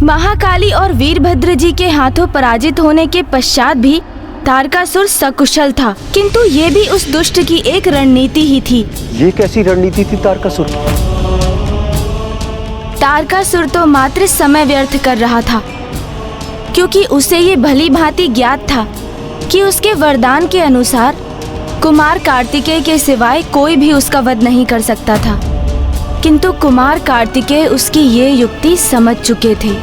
महाकाली और वीरभद्र जी के हाथों पराजित होने के पश्चात भी तारकासुर सकुशल था, किंतु ये भी उस दुष्ट की एक रणनीति ही थी। ये कैसी रणनीति थी तारकासुर की? तारकासुर तो मात्र समय व्यर्थ कर रहा था, क्योंकि उसे ये भली भांति ज्ञात था कि उसके वरदान के अनुसार कुमार कार्तिकेय के सिवाय कोई भी उसका वध नहीं कर सकता था। किंतु कुमार कार्तिकेय उसकी ये युक्ति समझ चुके थे।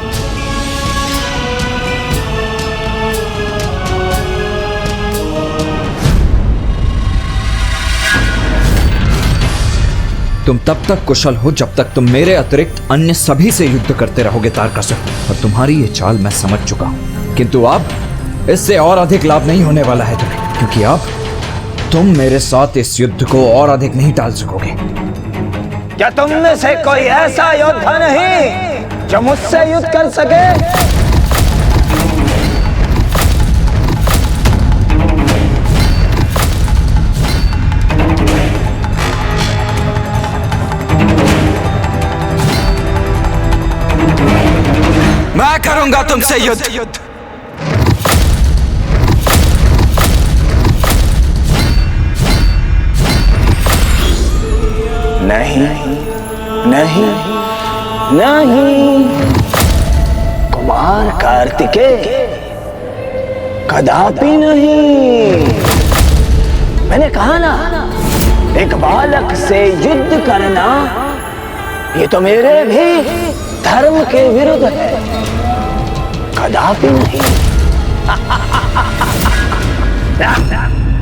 तुम तब तक कुशल हो जब तक तुम मेरे अतिरिक्त अन्य सभी से युद्ध करते रहोगे तारकासुर, और तुम्हारी ये चाल मैं समझ चुका हूं। किंतु अब इससे और अधिक लाभ नहीं होने वाला है तुम्हें, क्योंकि अब तुम मेरे साथ इस युद्ध को और अधिक नहीं टाल सकोगे। क्या तुम में से कोई ऐसा योद्धा नहीं जो मुझसे युद्ध कर सके? मैं करूंगा तुमसे युद्ध। नहीं नहीं नहीं, कुमार कार्तिकेय, कदापि नहीं। मैंने कहा ना, एक बालक से युद्ध करना ये तो मेरे भी धर्म के विरुद्ध है। कदापि नहीं।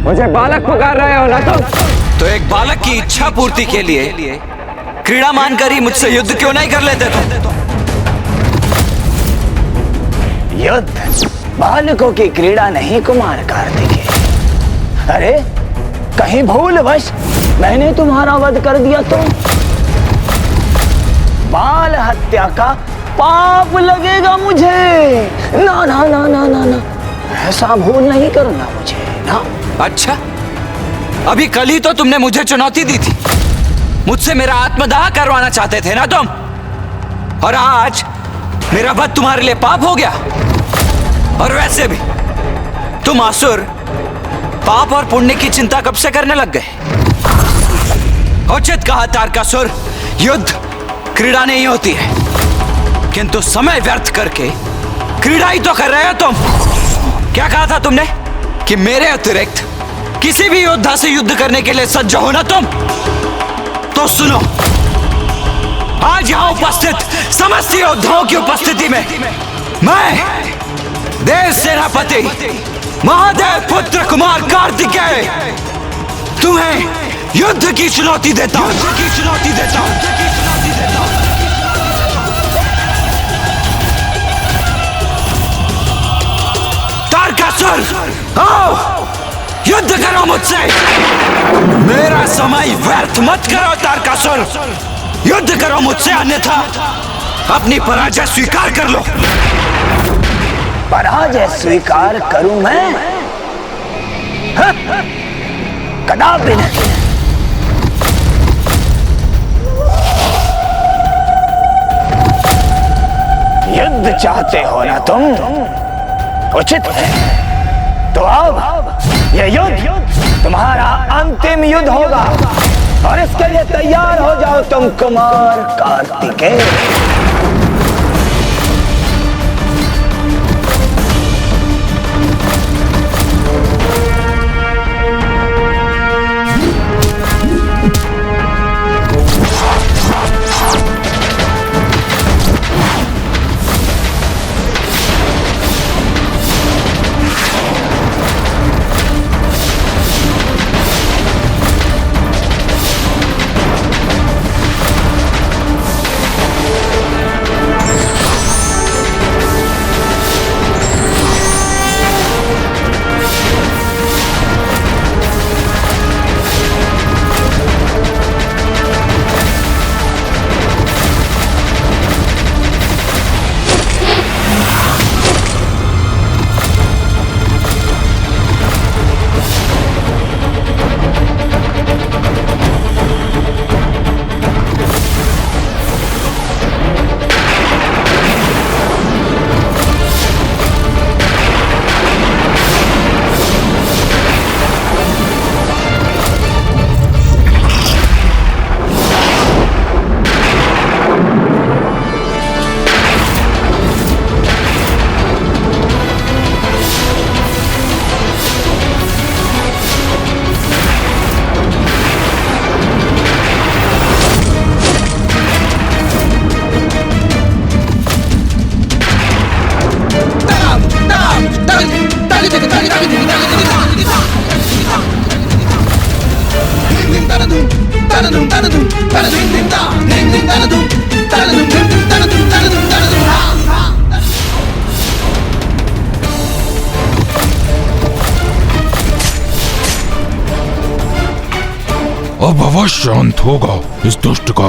मुझे बालक पुकार रहे हो ना तुम? तो एक बालक की इच्छा पूर्ति के लिए क्रीड़ा मानकर ही मुझसे युद्ध क्यों नहीं कर लेते तुम? युद्ध बालकों की क्रीड़ा नहीं कुमार कार्तिकेय। अरे कहीं भूलवश मैंने तुम्हारा वध कर दिया तो बाल हत्या का पाप लगेगा मुझे। ना ना ना ना ना ना, ऐसा भूल नहीं करना मुझे ना। अच्छा, अभी कल ही तो तुमने मुझे चुनौती दी थी, मुझसे मेरा आत्मदाह करवाना चाहते थे ना तुम, और आज मेरा वध तुम्हारे लिए पाप हो गया। और वैसे भी तुम असुर पाप और पुण्य की चिंता कब से करने लग गए? उचित कहा तारकासुर, युद्ध क्रीड़ा नहीं होती है, किंतु समय व्यर्थ करके क्रीड़ा ही तो कर रहे हो तुम। क्या कहा था तुमने कि मेरे अतिरिक्त किसी भी योद्धा से युद्ध करने के लिए सज्ज हो ना तुम? तो सुनो, आज यहां उपस्थित समस्त योद्धाओं की उपस्थिति में मैं देव सेनापति महादेव पुत्र कुमार कार्तिकेय तुम्हें युद्ध की चुनौती देता हूं। तारकासुर, आओ युद्ध करो मुझसे। मेरा समय व्यर्थ मत करो तारकासुर, युद्ध करो मुझसे, अन्यथा अपनी पराजय स्वीकार कर लो। पराजय स्वीकार करूं मैं? कदापि नहीं। युद्ध चाहते हो ना तुम? उचित है, तो अब यह युद्ध तुम्हारा अंतिम युद्ध होगा, और इसके लिए तैयार हो जाओ तुम कुमार कार्तिकेय। अब अवश्य अंत होगा इस दुष्ट का।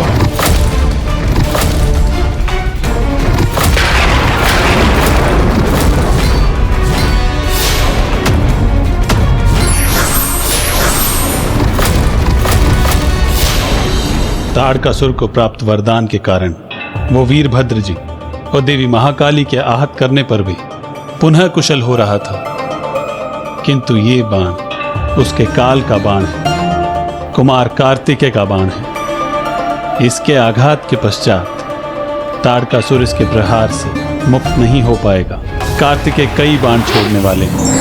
तारकासुर को प्राप्त वरदान के कारण वो वीरभद्र जी और देवी महाकाली के आहत करने पर भी पुनः कुशल हो रहा था, किंतु ये बाण उसके काल का बाण है, कुमार कार्तिकेय का बाण है। इसके आघात के पश्चात तारकासुर इसके प्रहार से मुक्त नहीं हो पाएगा। कार्तिकेय कई बाण छोड़ने वाले हैं।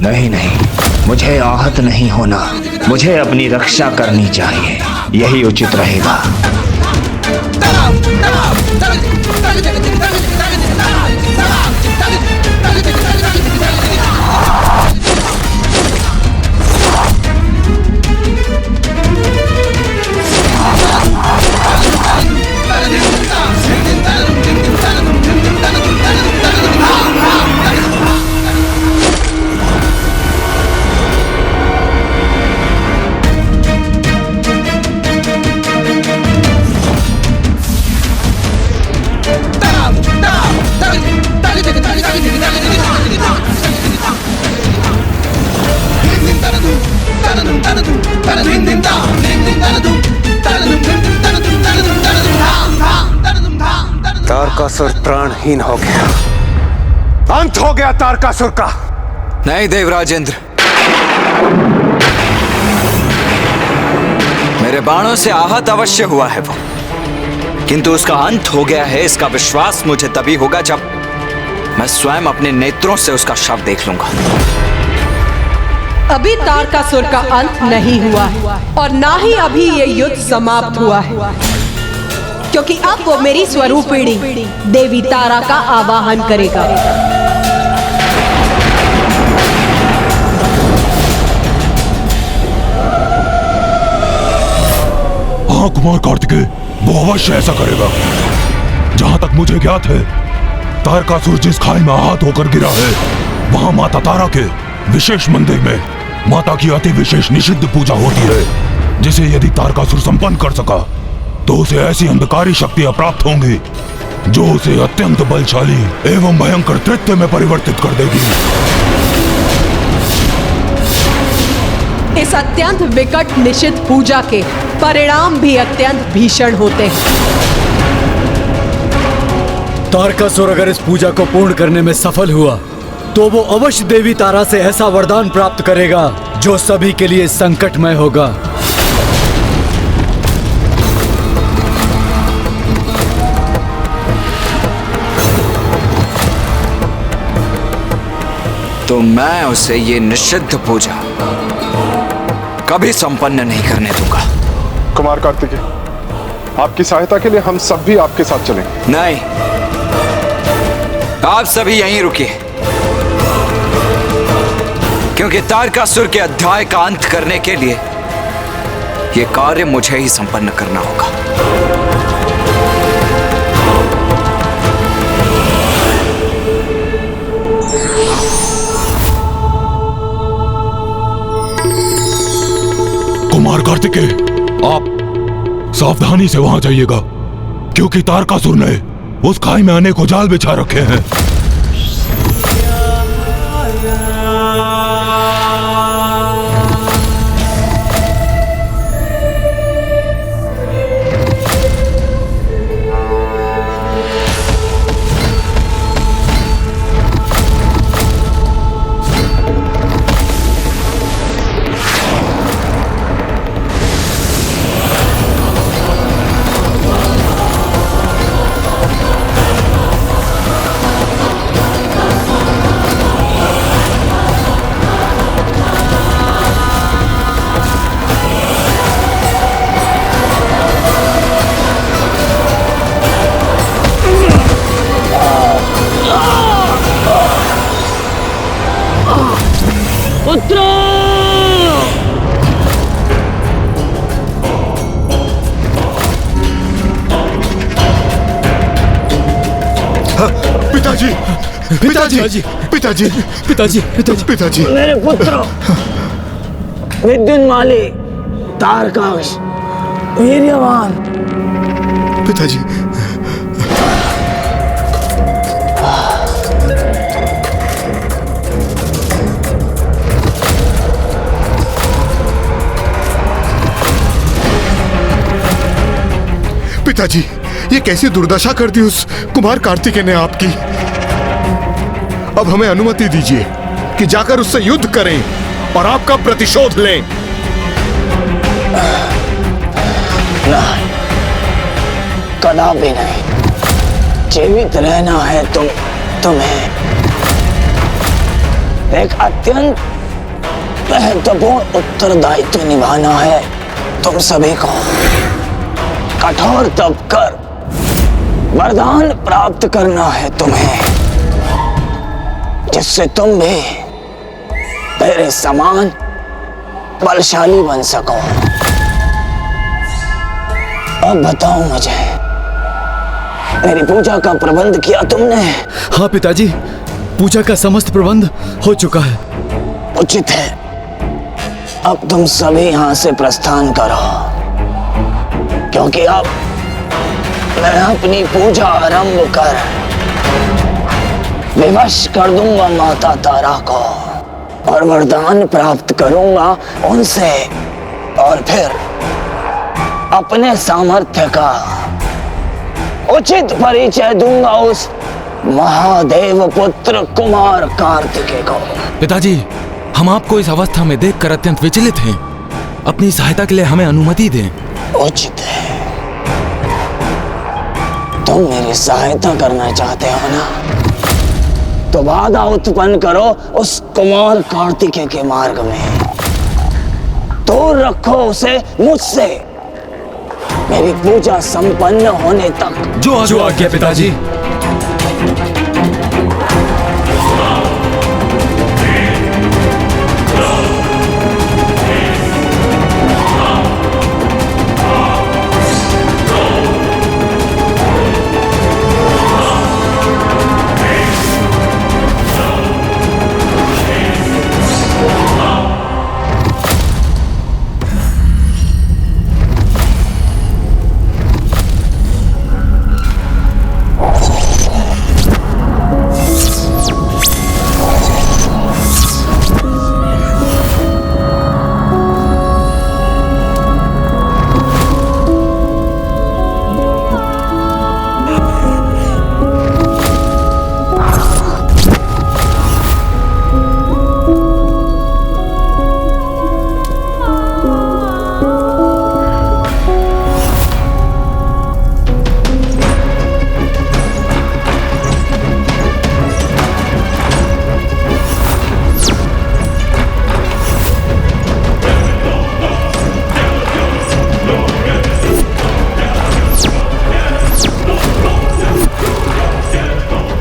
नहीं नहीं, मुझे आहत नहीं होना, मुझे अपनी रक्षा करनी चाहिए, यही उचित रहेगा। तारकासुर प्राणहीन हो गया, अंत हो गया तारकासुर का। नहीं देवराजेंद्र, मेरे बाणों से आहत अवश्य हुआ है वो, किंतु उसका अंत हो गया है इसका विश्वास मुझे तभी होगा जब मैं स्वयं अपने नेत्रों से उसका शव देख लूंगा। अभी तारकासुर का अंत नहीं हुआ है और ना ही अभी ये युद्ध समाप्त हुआ है, क्योंकि अब वो मेरी स्वरूपिणी देवी तारा का आवाहन करेगा। हाँ कुमार कार्तिकेय, वो अवश्य ऐसा करेगा। जहां तक मुझे ज्ञात है, तारकासुर जिस खाई में आहत होकर गिरा है, वहां माता तारा के विशेष मंदिर में माता की अति विशेष निषिद्ध पूजा होती है, जिसे यदि तारकासुर संपन्न कर सका तो उसे ऐसी अंधकारी शक्तियां प्राप्त होंगी जो उसे अत्यंत बलशाली एवं भयंकर तृत्य में परिवर्तित कर देगी। इस अत्यंत विकट निषिद्ध पूजा के परिणाम भी अत्यंत भीषण होते हैं। तारकासुर अगर इस पूजा को पूर्ण करने में सफल हुआ तो वो अवश्य देवी तारा से ऐसा वरदान प्राप्त करेगा जो सभी के लिए संकटमय होगा। तो मैं उसे ये निषिद्ध पूजा कभी संपन्न नहीं करने दूंगा। कुमार कार्तिकेय, आपकी सहायता के लिए हम सब भी आपके साथ चलें। नहीं, आप सभी यहीं रुकिए, क्योंकि तारकासुर के अध्याय का अंत करने के लिए यह कार्य मुझे ही संपन्न करना होगा। कुमार कार्तिकेय, आप सावधानी से वहां जाइएगा, क्योंकि तारकासुर ने उस खाई में अनेकों जाल बिछा रखे हैं। पिताजी पिताजी पिताजी पिताजी मेरे पुत्रों, विद्युन्माली, तारकाश, वीर्यवान। पिताजी पिताजी, ये कैसी दुर्दशा कर दी उस कुमार कार्तिकेय ने आपकी। अब हमें अनुमति दीजिए कि जाकर उससे युद्ध करें और आपका प्रतिशोध लें। नहीं, कदापि नहीं। जीवित रहना है तुम्हें एक अत्यंत महत्वपूर्ण उत्तरदायित्व निभाना है। तुम सभी को कठोर तप कर वरदान प्राप्त करना है तुम्हें, जिससे तुम भी मेरे समान बलशाली बन सको। अब बताओ मुझे, मेरी पूजा का प्रबंध किया तुमने? हाँ पिताजी, पूजा का समस्त प्रबंध हो चुका है। उचित है, अब तुम सभी यहाँ से प्रस्थान करो, क्योंकि अब मैं अपनी पूजा आरंभ कर विवश कर दूंगा माता तारा को और वरदान प्राप्त करूंगा उनसे, और फिर अपने सामर्थ्य का उचित परिचय दूंगा उस महादेव पुत्र कुमार कार्तिकेय को। पिताजी, हम आपको इस अवस्था में देखकर अत्यंत विचलित हैं। अपनी सहायता के लिए हमें अनुमति दें। उचित है, तुम मेरी सहायता करना चाहते हो ना, तो बाधा उत्पन्न करो उस कुमार कार्तिकेय के मार्ग में। दूर रखो उसे मुझसे मेरी पूजा संपन्न होने तक। जो आज्ञा पिताजी।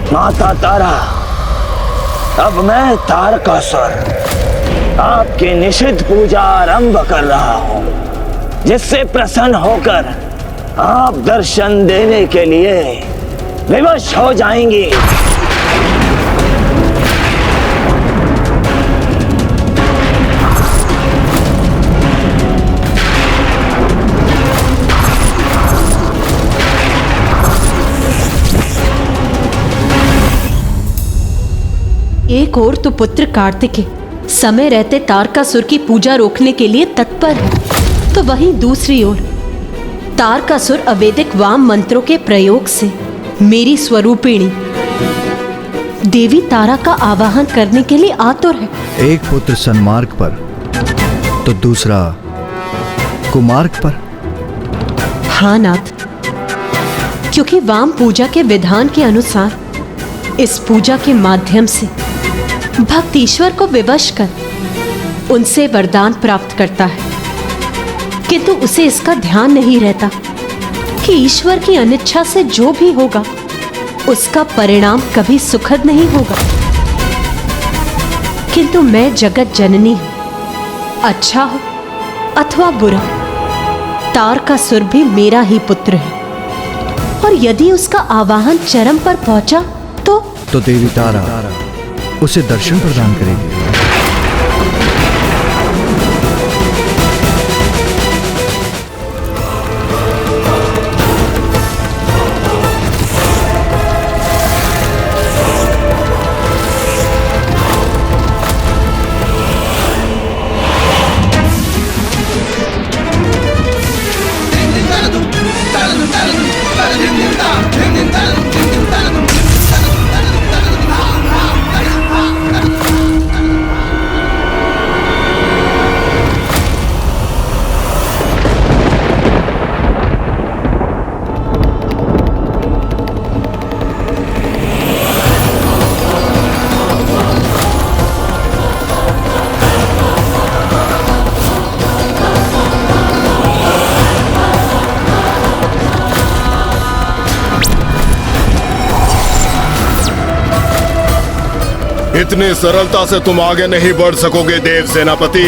माता तारा, अब मैं तारकासुर आपकी निषिद्ध पूजा आरंभ कर रहा हूं, जिससे प्रसन्न होकर आप दर्शन देने के लिए विवश हो जाएंगी। एक और तो पुत्र कार्तिकेय समय रहते तारकासुर की पूजा रोकने के लिए तत्पर है, तो वहीं दूसरी ओर तारकासुर अवैदिक वाम मंत्रों के प्रयोग से मेरी स्वरूपिणी देवी तारा का आवाहन करने के लिए आतुर है। एक पुत्र सन्मार्ग पर तो दूसरा कुमार्ग पर। हाँ नाथ, क्योंकि वाम पूजा के विधान के अनुसार इस पूजा के माध्यम से भक्त ईश्वर को विवश कर उनसे वरदान प्राप्त करता है, किंतु उसे इसका ध्यान नहीं रहता कि ईश्वर की अनिच्छा से जो भी होगा उसका परिणाम कभी सुखद नहीं होगा। किंतु मैं जगत जननी हूं, अच्छा हो अथवा बुरा, तारकासुर भी मेरा ही पुत्र है, और यदि उसका आवाहन चरम पर पहुंचा तो तो देवी तारा उसे दर्शन प्रदान करेगी। इतनी सरलता से तुम आगे नहीं बढ़ सकोगे देव सेनापति।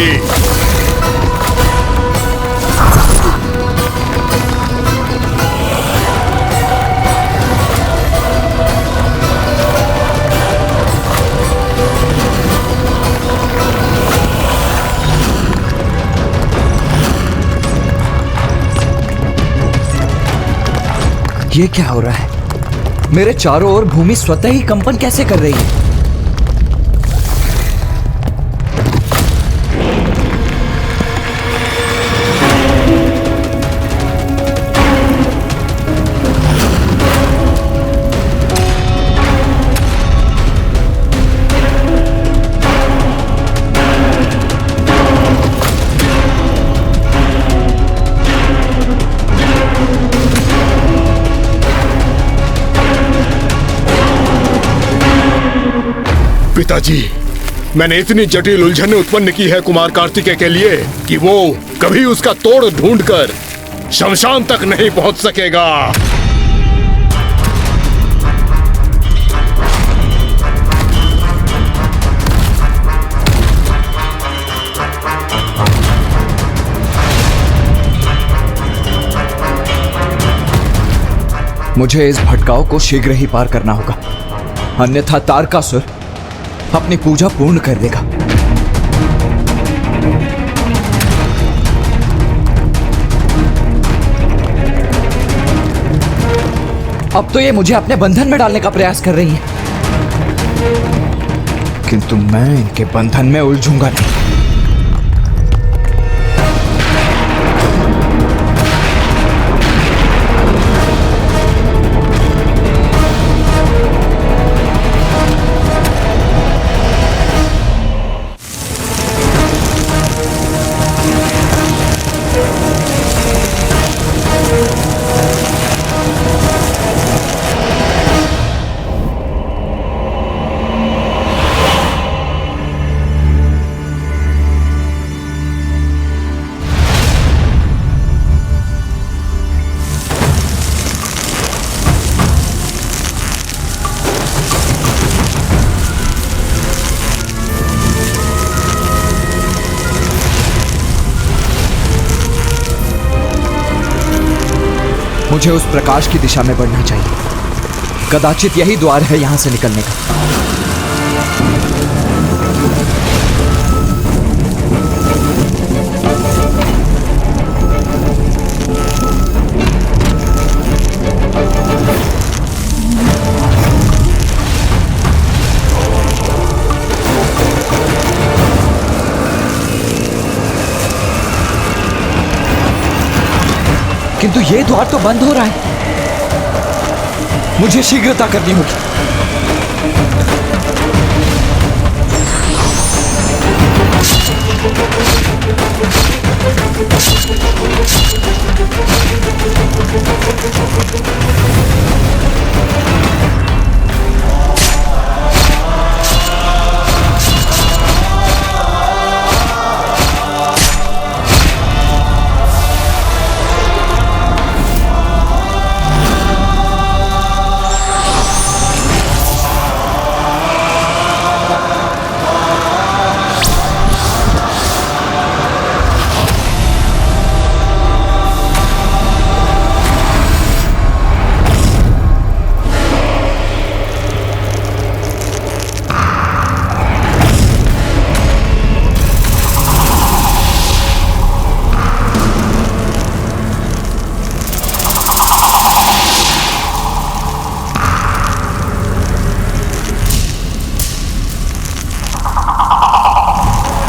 ये क्या हो रहा है? मेरे चारों ओर भूमि स्वतः ही कंपन कैसे कर रही है? पिताजी, मैंने इतनी जटिल उलझने उत्पन्न की है कुमार कार्तिकेय के लिए कि वो कभी उसका तोड़ ढूंढकर शमशान तक नहीं पहुंच सकेगा। मुझे इस भटकाव को शीघ्र ही पार करना होगा, अन्यथा तारकासुर अपनी पूजा पूर्ण कर देगा। अब तो ये मुझे अपने बंधन में डालने का प्रयास कर रही है, किंतु मैं इनके बंधन में उलझूंगा नहीं। मुझे उस प्रकाश की दिशा में बढ़ना चाहिए। कदाचित यही द्वार है यहां से निकलने का। किंतु ये द्वार तो बंद हो रहा है, मुझे शीघ्रता करनी होगी।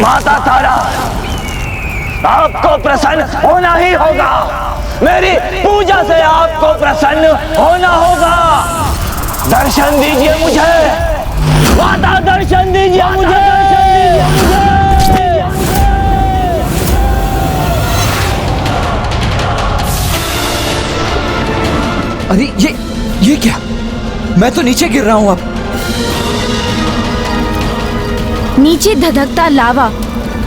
माता तारा, आपको प्रसन्न होना ही होगा। मेरी पूजा से आपको प्रसन्न होना होगा। दर्शन दीजिए मुझे माता, दर्शन दीजिए मुझे। अरे ये क्या? मैं तो नीचे गिर रहा हूं अब। नीचे धधकता लावा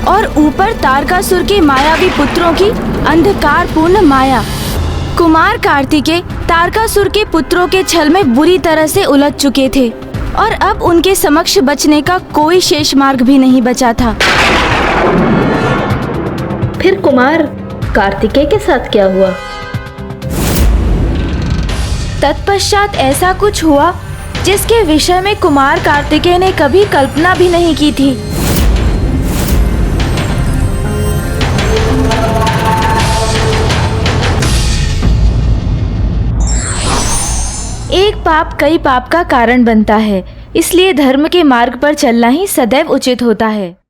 और ऊपर तारकासुर के मायावी पुत्रों की अंधकारपूर्ण माया। कुमार कार्तिकेय तारकासुर के पुत्रों के छल में बुरी तरह से उलझ चुके थे और अब उनके समक्ष बचने का कोई शेष मार्ग भी नहीं बचा था। फिर कुमार कार्तिकेय के साथ क्या हुआ? तत्पश्चात ऐसा कुछ हुआ जिसके विषय में कुमार कार्तिकेय ने कभी कल्पना भी नहीं की थी। एक पाप कई पाप का कारण बनता है, इसलिए धर्म के मार्ग पर चलना ही सदैव उचित होता है।